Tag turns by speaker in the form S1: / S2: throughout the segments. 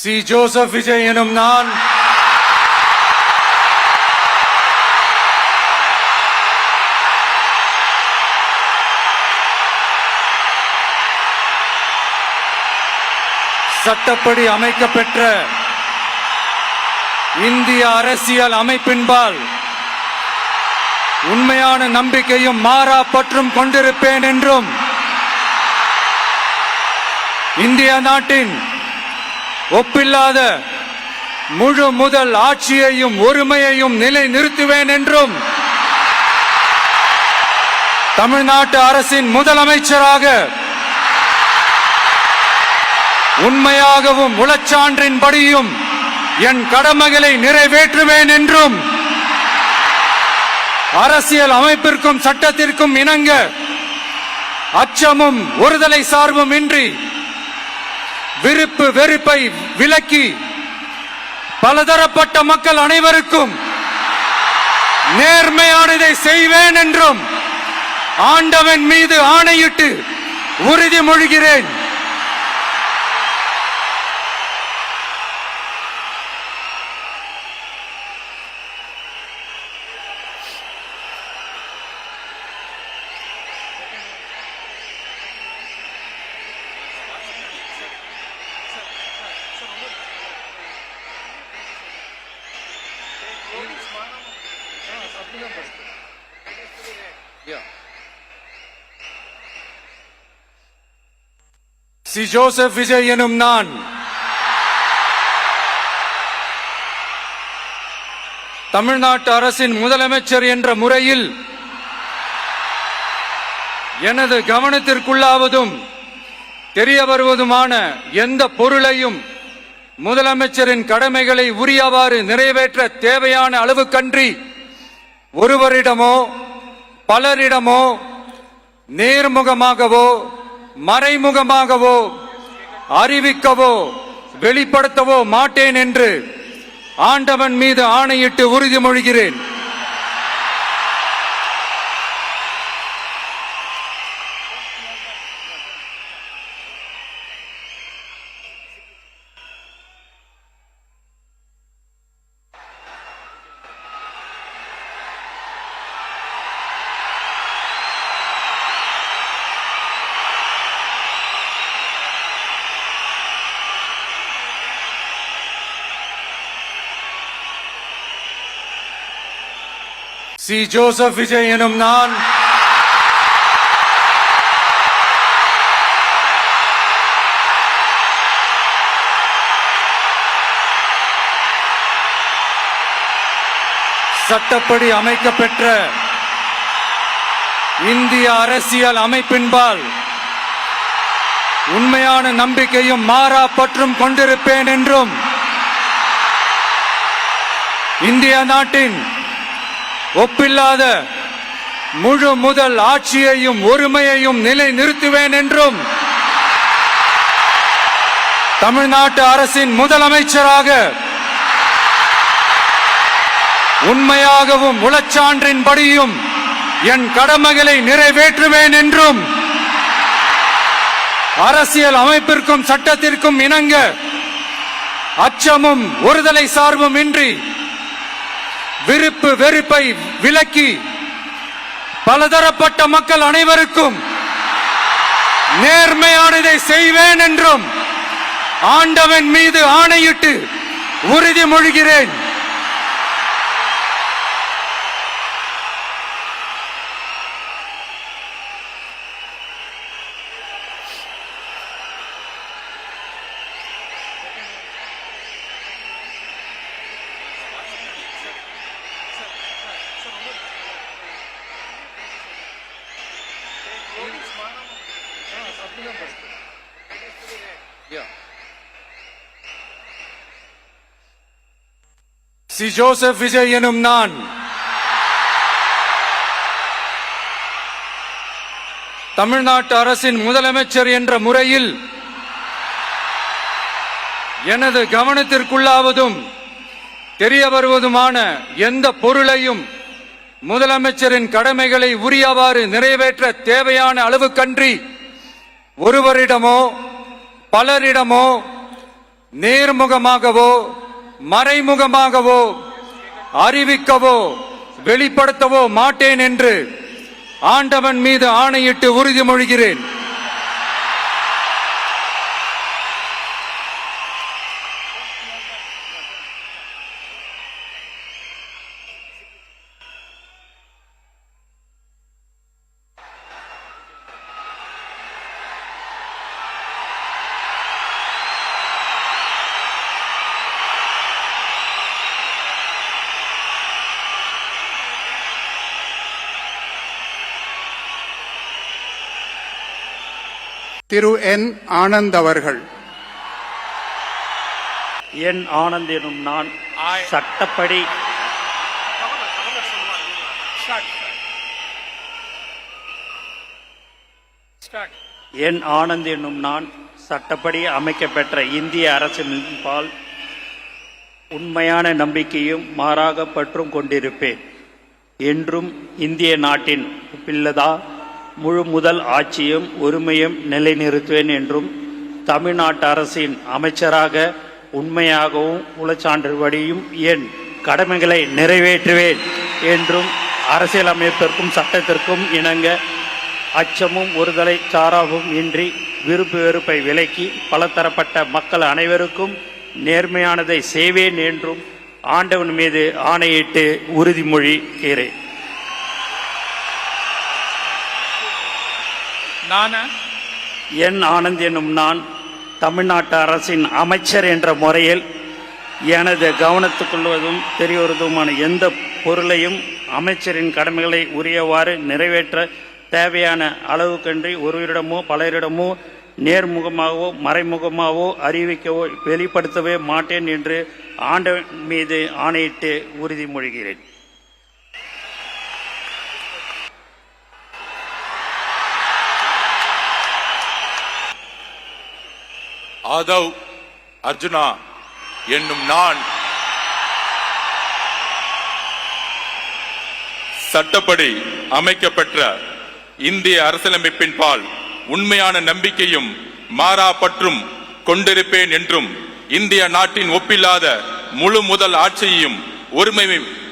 S1: C. Joseph Vijay எனும் நான் சட்டப்படி அமைக்கப்பெற்ற இந்திய அரசியல் அமைப்பின்பால் உண்மையான நம்பிக்கையும் மாறா பற்றும் கொண்டிருப்பேன் என்றும் இந்திய நாட்டின் ஒப்பில்லாத முழு முதல் ஆட்சியையும் ஒருமையையும் நிலை நிறுத்துவேன் என்றும் தமிழ்நாட்டு அரசின் முதலமைச்சராக உண்மையாகவும் உளச்சான்றின்படியும் என் கடமைகளை நிறைவேற்றுவேன் என்றும் அரசியல் அமைப்பிற்கும் சட்டத்திற்கும் இணங்க அச்சமும் ஒருதலை சார்பும் இன்றி விருப்பு வெறுப்பை விலக்கி பலதரப்பட்ட மக்கள் அனைவருக்கும் நேர்மையானதை செய்வேன் என்றும் ஆண்டவன் மீது ஆணையிட்டு உறுதிமொழிகிறேன். சி. ஜோசப் விஜய் எனும் நான் தமிழ்நாட்டு அரசின் முதலமைச்சர் என்ற முறையில் எனது கவனத்திற்குள்ளாவதும் தெரிய வருவதுமான எந்த பொருளையும் முதலமைச்சரின் கடமைகளை உரியவாறு நிறைவேற்ற தேவையான அளவுக்கன்றி ஒருவரிடமோ பலரிடமோ நேர்முகமாகவோ மறைமுகமாகவோ அறிவிக்கவோ வெளிப்படுத்தவோ மாட்டேன் என்று ஆண்டவன் மீது ஆணையிட்டு உறுதிமொழிகிறேன். சி. ஜோசப் விஜய் எனும் நான் சட்டப்படி அமைக்கப்பெற்ற இந்திய அரசியல் அமைப்பின்பால் உண்மையான நம்பிக்கையும் மாறா பற்றும் கொண்டிருப்பேன் என்றும் இந்திய நாட்டின் ஒப்பில்லாத முழு முதல் ஆட்சியையும் ஒருமையையும் நிலை நிறுத்துவேன் என்றும் தமிழ்நாட்டு அரசின் முதலமைச்சராக உண்மையாகவும் உளச்சான்றின்படியும் என் கடமைகளை நிறைவேற்றுவேன் என்றும் அரசியல் அமைப்பிற்கும் சட்டத்திற்கும் இணங்க அச்சமும் ஒருதலை சார்பும் இன்றி விருப்பு வெறுப்பை விலக்கி பலதரப்பட்ட மக்கள் அனைவருக்கும் நேர்மையானதை செய்வேன் என்றும் ஆண்டவன் மீது ஆணையிட்டு உறுதிமொழிகிறேன். சி. ஜோசப் விஜய் எனும் நான் தமிழ்நாட்டு அரசின் முதலமைச்சர் என்ற முறையில் எனது கவனத்திற்குள்ளாவதும் தெரிய வருவதுமான எந்த பொருளையும் முதலமைச்சரின் கடமைகளை உரியவாறு நிறைவேற்ற தேவையான அளவுக்கன்றி ஒருவரிடமோ பலரிடமோ நேர்முகமாகவோ மறைமுகமாகவோ அறிவிக்கவோ வெளிப்படுத்தவோ மாட்டேன் என்று ஆண்டவன் மீது ஆணையிட்டு உறுதிமொழிகிறேன்.
S2: திரு என் ஆனந்த் அவர்கள்.
S3: என் ஆனந்த் எனும் நான் சட்டப்படி என் ஆனந்த் என்னும் நான் சட்டப்படி அமைக்கப்பெற்ற இந்திய அரசின்பால் உண்மையான நம்பிக்கையும் மாறாக பற்றும் கொண்டிருப்பேன் என்றும் இந்திய நாட்டின் ஒப்பில்லதா முழு முதல் ஆட்சியும் உரிமையும் நிலைநிறுத்துவேன் என்றும் தமிழ்நாட்டு அரசின் அமைச்சராக உண்மையாகவும் உளச்சான்றுபடியும் என் கடமைகளை நிறைவேற்றுவேன் என்றும் அரசியலமைப்பிற்கும் சட்டத்திற்கும் இணங்க அச்சமும் ஒருதலை சாராவும் இன்றி விருப்பு வெறுப்பை விலக்கி பலதரப்பட்ட மக்கள் அனைவருக்கும் நேர்மையானதை செய்வேன் என்றும் ஆண்டவன் மீது ஆணையிட்டு உறுதிமொழிகிறேன். என் ஆனந்த் என்னும் நான் தமிழ்நாட்டு அரசின் அமைச்சர் என்ற முறையில் எனது கவனத்துக்கொள்வதும் தெரியவருவதுமான எந்த பொருளையும் அமைச்சரின் கடமைகளை உரியவாறு நிறைவேற்ற தேவையான அளவுக்கன்றி ஒருவரிடமோ பலரிடமோ நேர்முகமாகவோ மறைமுகமாகவோ அறிவிக்கவோ வெளிப்படுத்தவே மாட்டேன் என்று ஆண்டவன் மீது ஆணையிட்டு உறுதிமொழிகிறேன்.
S4: ஆதவ் அர்ஜுனா என்னும் நான் சட்டப்படி அமைக்கப்பெற்ற இந்திய அரசியலமைப்பின் பால் உண்மையான நம்பிக்கையும் மாறா பற்றும் கொண்டிருப்பேன் என்றும் இந்திய நாட்டின் ஒப்பில்லாத முழு முதல் ஆட்சியையும்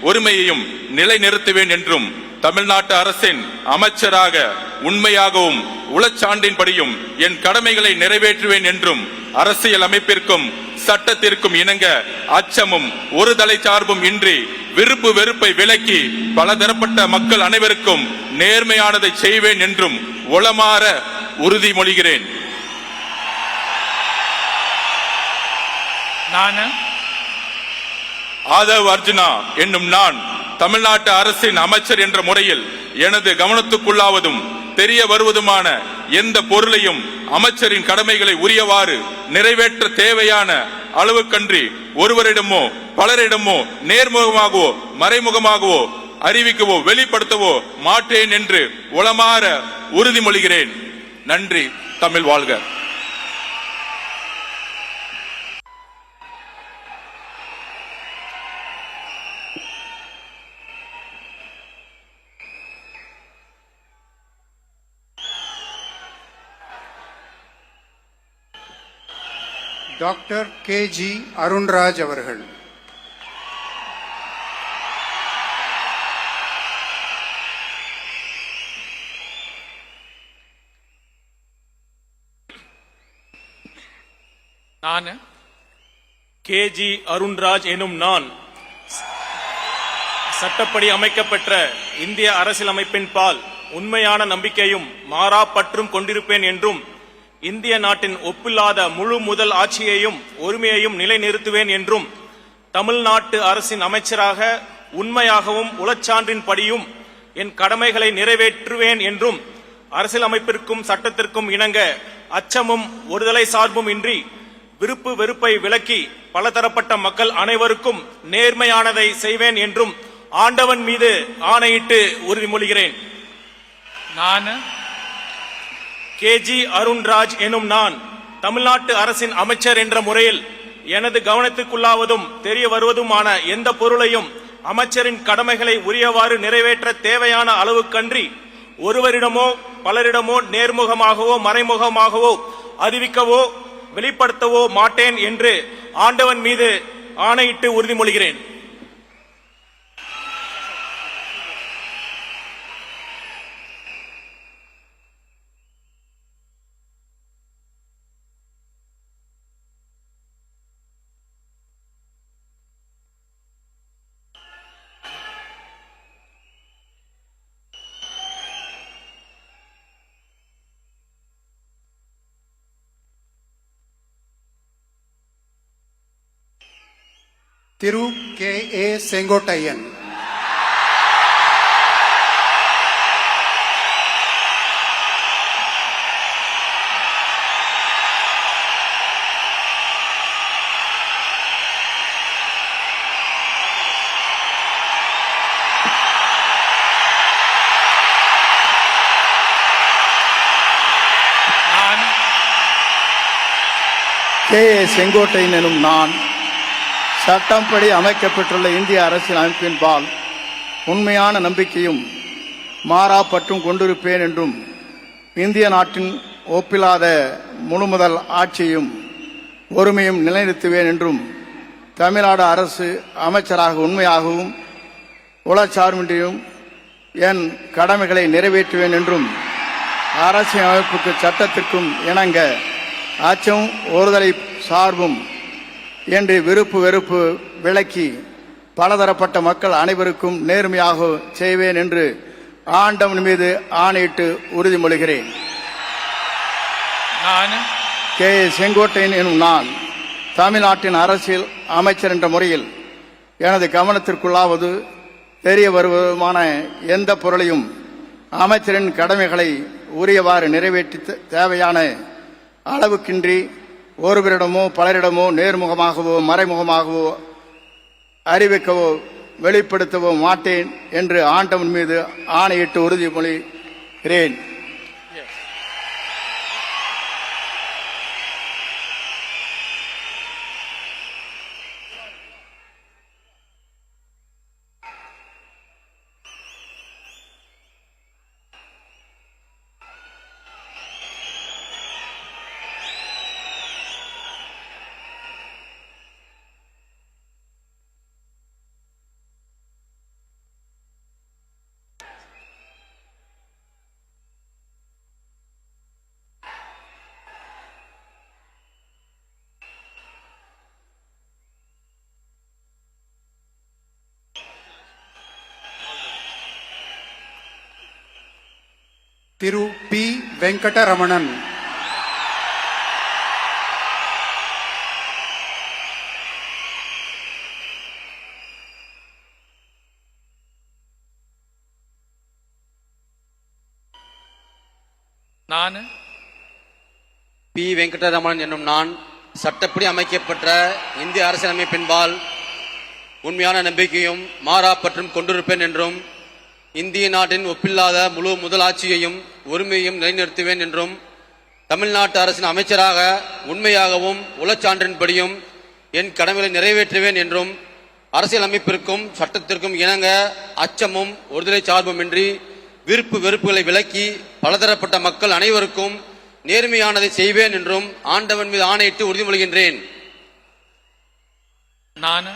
S4: ஒருமையையும் நிலைநிறுத்துவேன் என்றும் தமிழ்நாட்டு அரசின் அமைச்சராக உண்மையாகவும் உளச்சான்றின்படியும் என் கடமைகளை நிறைவேற்றுவேன் என்றும் அரசியல் அமைப்பிற்கும் சட்டத்திற்கும் இணங்க அச்சமும் ஒரு தலை சார்பும் இன்றி விருப்பு வெறுப்பை விலக்கி பலதரப்பட்ட மக்கள் அனைவருக்கும் நேர்மையானதை செய்வேன் என்றும் உளமாற உறுதிமொழிகிறேன். ஆதவ் அர்ஜுனா என்னும் நான் தமிழ்நாட்டு அரசின் அமைச்சர் என்ற முறையில் எனது கவனத்துக்குள்ளாவதும் தெரிய வருவதுமான எந்த பொருளையும் அமைச்சரின் கடமைகளை உரியவாறு நிறைவேற்ற தேவையான அளவுக்கன்றி ஒருவரிடமோ பலரிடமோ நேர்முகமாகவோ மறைமுகமாகவோ அறிவிக்கவோ வெளிப்படுத்தவோ மாட்டேன் என்று உளமாற உறுதிமொழிகிறேன். நன்றி. தமிழ் வாழ்க.
S2: டாக்டர் கே.ஜி. அருண்ராஜ் அவர்கள்.
S5: கே.ஜி. அருண்ராஜ் எனும் நான் சட்டப்படி அமைக்கப்பெற்ற இந்திய அரசியலமைப்பின் பால் உண்மையான நம்பிக்கையும் மாறா பற்றும் கொண்டிருப்பேன் என்றும் இந்திய நாட்டின் ஒப்பில்லாத முழு முதல் ஆட்சியையும் உரிமையையும் நிலைநிறுத்துவேன் என்றும் தமிழ்நாட்டு அரசின் அமைச்சராக உண்மையாகவும் உளச்சான்றின்படியும் என் கடமைகளை நிறைவேற்றுவேன் என்றும் அரசியலமைப்பிற்கும் சட்டத்திற்கும் இணங்க அச்சமும் ஒருதலை சார்பும் இன்றி விருப்பு வெறுப்பை விலக்கி பலதரப்பட்ட மக்கள் அனைவருக்கும் நேர்மையானதை செய்வேன் என்றும் ஆண்டவன் மீது ஆணையிட்டு உறுதிமொழிகிறேன். கே.ஜி. அருண்ராஜ் எனும் நான் தமிழ்நாட்டு அரசின் அமைச்சர் என்ற முறையில் எனது கவனத்துக்குள்ளாவதும் தெரிய வருவதுமான எந்த பொருளையும் அமைச்சரின் கடமைகளை உரியவாறு நிறைவேற்ற தேவையான அளவுக்கன்றி ஒருவரிடமோ பலரிடமோ நேர்முகமாகவோ மறைமுகமாகவோ அறிவிக்கவோ வெளிப்படுத்தவோ மாட்டேன் என்று ஆண்டவன் மீது ஆணையிட்டு உறுதிமொழிகிறேன்.
S2: திரு K.A. செங்கோட்டையன்.
S1: நான்
S6: K.A. செங்கோட்டையன் எனும் நான் சட்டப்படி அமைக்கப்பட்டுள்ள இந்திய அரசியல் அமைப்பின்பால் உண்மையான நம்பிக்கையும் மாறா பற்றும் கொண்டிருப்பேன் என்றும் இந்திய நாட்டின் ஒப்பில்லாத முழுமுதல் ஆட்சியும் ஒருமையும் நிலைநிறுத்துவேன் என்றும் தமிழ்நாடு அரசு அமைச்சராக உண்மையாகவும் உளச்சார்பின்றியும் என் கடமைகளை நிறைவேற்றுவேன் என்றும் அரசியல் அமைப்புக்கு சட்டத்திற்கும் இணங்க அச்சம் ஒருதலை சார்பும் என்று விருப்பு வெறுப்பு விலக்கி பலதரப்பட்ட மக்கள் அனைவருக்கும் நேர்மையாக செய்வேன் என்று ஆண்டவன் மீது ஆணையிட்டு உறுதிமொழிகிறேன்.
S1: நான்
S6: K.A. செங்கோட்டையன் எனும் நான் தமிழ்நாட்டின் அரசியல் அமைச்சர் என்ற முறையில் எனது கவனத்திற்குள்ளாவது தெரிய வருவதுமான எந்த பொருளையும் அமைச்சரின் கடமைகளை உரியவாறு நிறைவேற்றி தேவையான அளவுக்கின்றி ஒருவரிடமோ பலரிடமோ நேர்முகமாகவோ மறைமுகமாகவோ அறிவிக்கவோ வெளிப்படுத்தவோ மாட்டேன் என்று ஆண்டவன் மீது ஆணையிட்டு உறுதிமொழிகிறேன்.
S2: திரு P. வெங்கடரமணன்.
S1: நான்
S7: பி. வெங்கடரமணன் என்னும் நான் சட்டப்படி அமைக்கப்பட்ட இந்திய அரசியலமைப்பின்பால் உண்மையான நம்பிக்கையும் மாறா பற்றும் கொண்டிருப்பேன் என்றும் இந்திய நாட்டின் ஒப்பில்லாத முழு முதலாட்சியையும் ஒருமையையும் நிலைநிறுத்துவேன் என்றும் தமிழ்நாட்டு அரசின் அமைச்சராக உண்மையாகவும் உளச்சான்றின்படியும் என் கடமைகளை நிறைவேற்றுவேன் என்றும் அரசியல் அமைப்பிற்கும் சட்டத்திற்கும் இணங்க அச்சமும் ஒருதலை சார்புமின்றி விருப்பு வெறுப்புகளை விலக்கி பலதரப்பட்ட மக்கள் அனைவருக்கும் நேர்மையானதை செய்வேன் என்றும் ஆண்டவன் மீது ஆணையிட்டு உறுதிமொழிகின்றேன்.
S1: நான்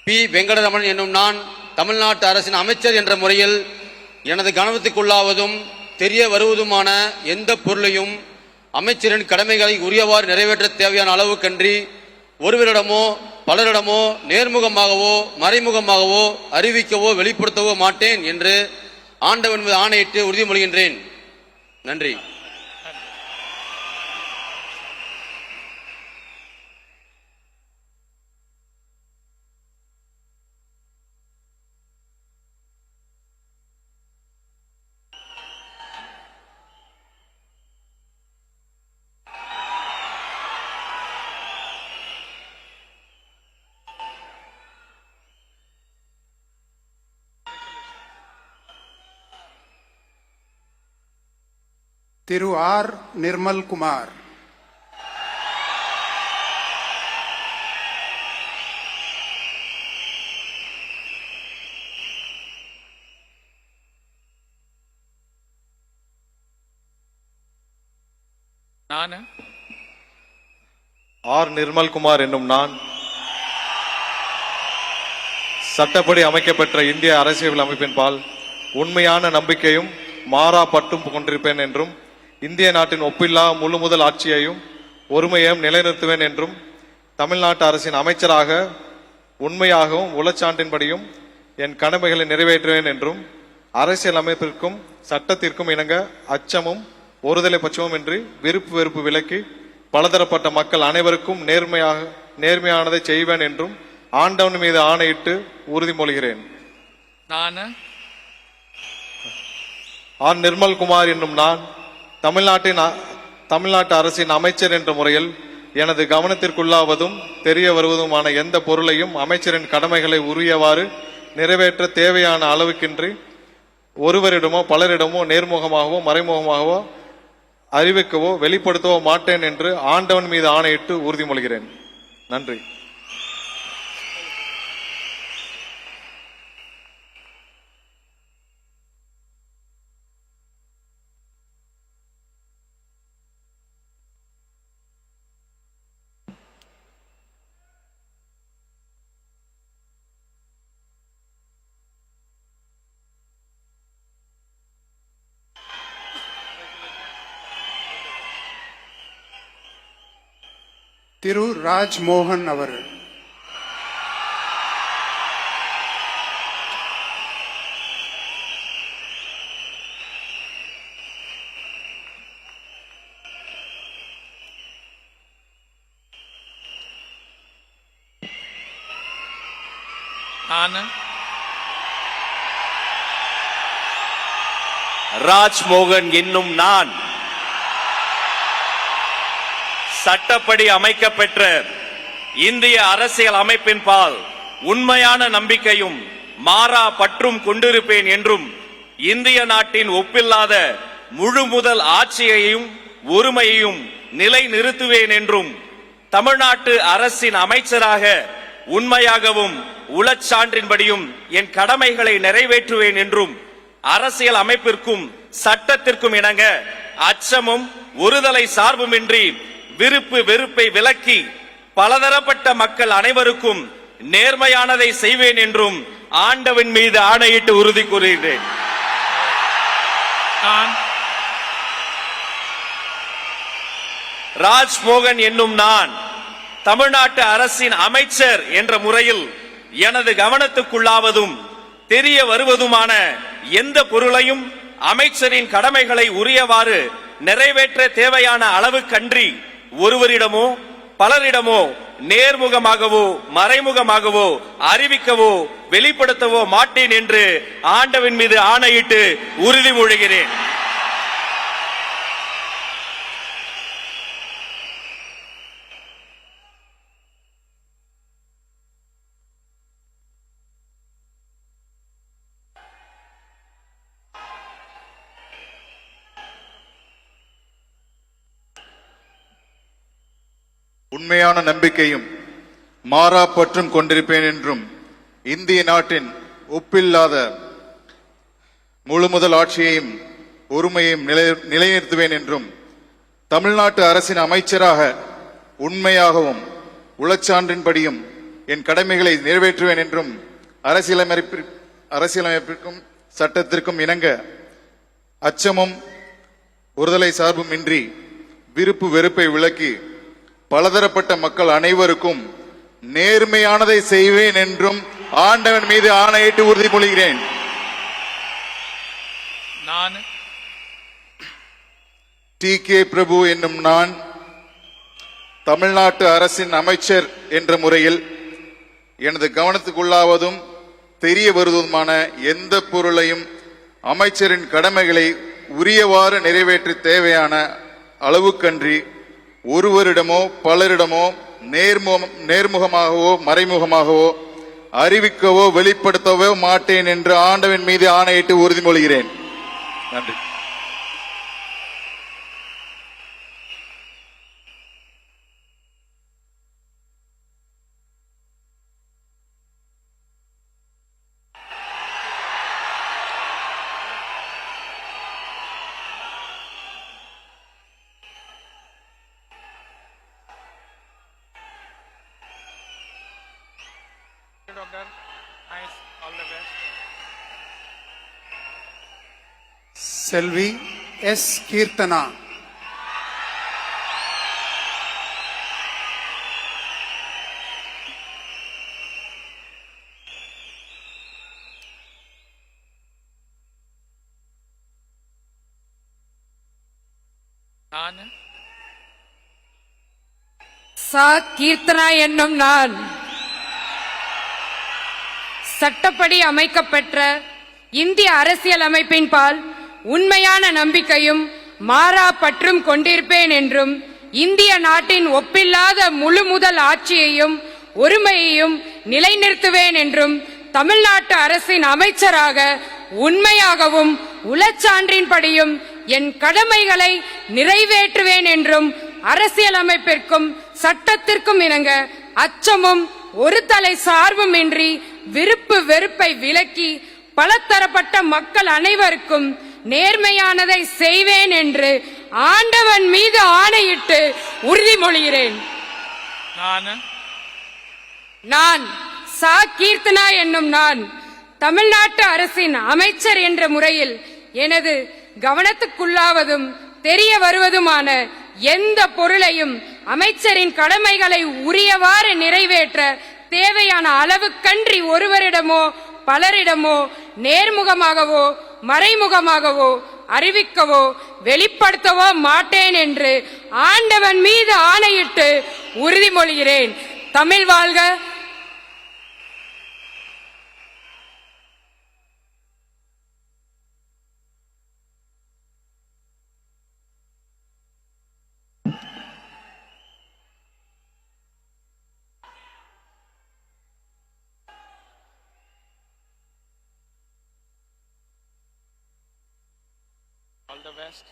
S7: பி. வெங்கடரமணன் என்னும் நான் தமிழ்நாட்டு அரசின் அமைச்சர் என்ற முறையில் எனது கவனத்துக்குள்ளாவதும் தெரிய வருவதுமான எந்த பொருளையும் அமைச்சரின் கடமைகளை உரியவாறு நிறைவேற்ற தேவையான அளவுக்கன்றி ஒருவரிடமோ பலரிடமோ நேர்முகமாகவோ மறைமுகமாகவோ அறிவிக்கவோ வெளிப்படுத்தவோ மாட்டேன் என்று ஆண்டவன் மீது ஆணையிட்டு உறுதிமொழிகின்றேன். நன்றி.
S2: திரு R. நிர்மல்குமார்.
S1: நான்
S8: ஆர் நிர்மல்குமார் என்னும் நான் சட்டப்படி அமைக்கப்பெற்ற இந்திய அரசியல் அமைப்பின் பால் உண்மையான நம்பிக்கையும் மாறா பற்றும் கொண்டிருப்பேன் என்றும் இந்திய நாட்டின் ஒப்பில்லா முழு முதல் ஆட்சியையும் ஒருமையையும் நிலைநிறுத்துவேன் என்றும் தமிழ்நாட்டு அரசின் அமைச்சராக உண்மையாகவும் உளச்சான்றின்படியும் என் கடமைகளை நிறைவேற்றுவேன் என்றும் அரசியல் அமைப்பிற்கும் சட்டத்திற்கும் இணங்க அச்சமும் ஒருதலை பட்சமும் இன்றி விருப்பு வெறுப்பு விலக்கி பலதரப்பட்ட மக்கள் அனைவருக்கும் நேர்மையானதை செய்வேன் என்றும் ஆண்டவன் மீது ஆணையிட்டு உறுதிமொழிகிறேன்.
S1: நான்
S8: ஆர் நிர்மல்குமார் என்னும் நான் தமிழ்நாட்டு அரசின் அமைச்சர் என்ற முறையில் எனது கவனத்திற்குள்ளாவதும் தெரிய வருவதுமான எந்த பொருளையும் அமைச்சரின் கடமைகளை உரியவாறு நிறைவேற்ற தேவையான அளவுக்கின்றி ஒருவரிடமோ பலரிடமோ நேர்முகமாகவோ மறைமுகமாகவோ அறிவிக்கவோ வெளிப்படுத்தவோ மாட்டேன் என்று ஆண்டவன் மீது ஆணையிட்டு உறுதிமொழிகிறேன். நன்றி.
S2: திரு ராஜ்மோகன் அவர்கள்.
S1: நான்
S5: ராஜ்மோகன் என்னும் நான் சட்டப்படி அமைக்கப்பெற்ற இந்திய அரசியல் அமைப்பின் பால் உண்மையான நம்பிக்கையும் மாறா பற்றும் கொண்டிருப்பேன் என்றும் இந்திய நாட்டின் ஒப்பில்லாத முழு முதல் ஆட்சியையும் ஒருமையையும் நிலை நிறுத்துவேன் என்றும் தமிழ்நாட்டு அரசின் அமைச்சராக உண்மையாகவும் உளச்சான்றின்படியும் என் கடமைகளை நிறைவேற்றுவேன் என்றும் அரசியல் அமைப்பிற்கும் சட்டத்திற்கும் இணங்க அச்சமும் ஒருதலை சார்புமின்றி விருப்பு வெறுப்பை விலக்கி பலதரப்பட்ட மக்கள் அனைவருக்கும் நேர்மையானதை செய்வேன் என்றும் ஆண்டவன் மீது ஆணையிட்டு உறுதி கூறுகிறேன்.
S1: நான்
S5: ராஜ்மோகன் என்னும் நான் தமிழ்நாட்டு அரசின் அமைச்சர் என்ற முறையில் எனது கவனத்துக்குள்ளாவதும் தெரிய வருவதுமான எந்த பொருளையும் அமைச்சரின் கடமைகளை உரியவாறு நிறைவேற்ற தேவையான அளவுக்கன்றி ஒருவரிடமோ பலரிடமோ நேர்முகமாகவோ மறைமுகமாகவோ அறிவிக்கவோ வெளிப்படுத்தவோ மாட்டேன் என்று ஆண்டவன் மீது ஆணையிட்டு உறுதிமொழிகிறேன்.
S9: உண்மையான நம்பிக்கையும் மாறா பற்றும் கொண்டிருப்பேன் என்றும் இந்திய நாட்டின் ஒப்பில்லாத முழு முதல் ஆட்சியையும் ஒருமையையும் நிலைநிறுத்துவேன் என்றும் தமிழ்நாட்டு அரசின் அமைச்சராக உண்மையாகவும் உளச்சான்றின்படியும் என் கடமைகளை நிறைவேற்றுவேன் என்றும் அரசியலமைப்பிற்கும் சட்டத்திற்கும் இணங்க அச்சமும் ஒருதலை சார்பும் இன்றி விருப்பு வெறுப்பை விலக்கி பலதரப்பட்ட மக்கள் அனைவருக்கும் நேர்மையானதை செய்வேன் என்றும் ஆண்டவன் மீது ஆணையிட்டு உறுதிமொழிகிறேன்.
S1: நான்
S9: டி.கே. பிரபு என்னும் நான் தமிழ்நாட்டு அரசின் அமைச்சர் என்ற முறையில் எனது கவனத்துக்குள்ளாவதும் தெரிய வருவதுமான எந்த பொருளையும் அமைச்சரின் கடமைகளை உரியவாறு நிறைவேற்ற தேவையான அளவுக்கன்றி ஒருவரிடமோ பலரிடமோ நேர்முகமாகவோ மறைமுகமாகவோ அறிவிக்கவோ வெளிப்படுத்தவோ மாட்டேன் என்று ஆண்டவன் மீது ஆணையிட்டு உறுதிமொழிகிறேன். நன்றி.
S2: செல்வி எஸ் கீர்த்தனா,
S10: சா கீர்த்தனா என்னும் நான் சட்டப்படி அமைக்கப்பெற்ற இந்திய அரசியல் அமைப்பின் பால் உண்மையான நம்பிக்கையும் மாறா பற்றும் கொண்டிருப்பேன் என்றும் இந்திய நாட்டின் ஒப்பில்லாத முழு முதல் ஆட்சியையும் ஒருமையையும் நிலைநிறுத்துவேன் என்றும் தமிழ்நாட்டு அரசின் அமைச்சராக உண்மையாகவும் உளச்சான்றின்படியும் என் கடமைகளை நிறைவேற்றுவேன் என்றும் அரசியலமைப்பிற்கும் சட்டத்திற்கும் இணங்க அச்சமும் ஒரு தலை சார்பும் இன்றி விருப்பு வெறுப்பை விலக்கி பலதரப்பட்ட மக்கள் அனைவருக்கும் நேர்மையானதை செய்வேன் என்று ஆண்டவன் மீது ஆணையிட்டு உறுதிமொழிகிறேன். நான் சா கீர்த்தனா என்னும் நான் தமிழ்நாட்டு அரசின் அமைச்சர் என்ற முறையில் எனது கவனத்துக்குள்ளாவதும் தெரிய வருவதுமான எந்த பொருளையும் அமைச்சரின் கடமைகளை உரியவாறு நிறைவேற்ற தேவையான அளவுக்கன்றி ஒருவரிடமோ பலரிடமோ நேர்முகமாகவோ மறைமுகமாகவோ அறிவிக்கவோ வெளிப்படுத்தவோ மாட்டேன் என்று ஆண்டவன் மீது ஆணையிட்டு உறுதிமொழிகிறேன். தமிழ் வாழ்க.
S5: All the best.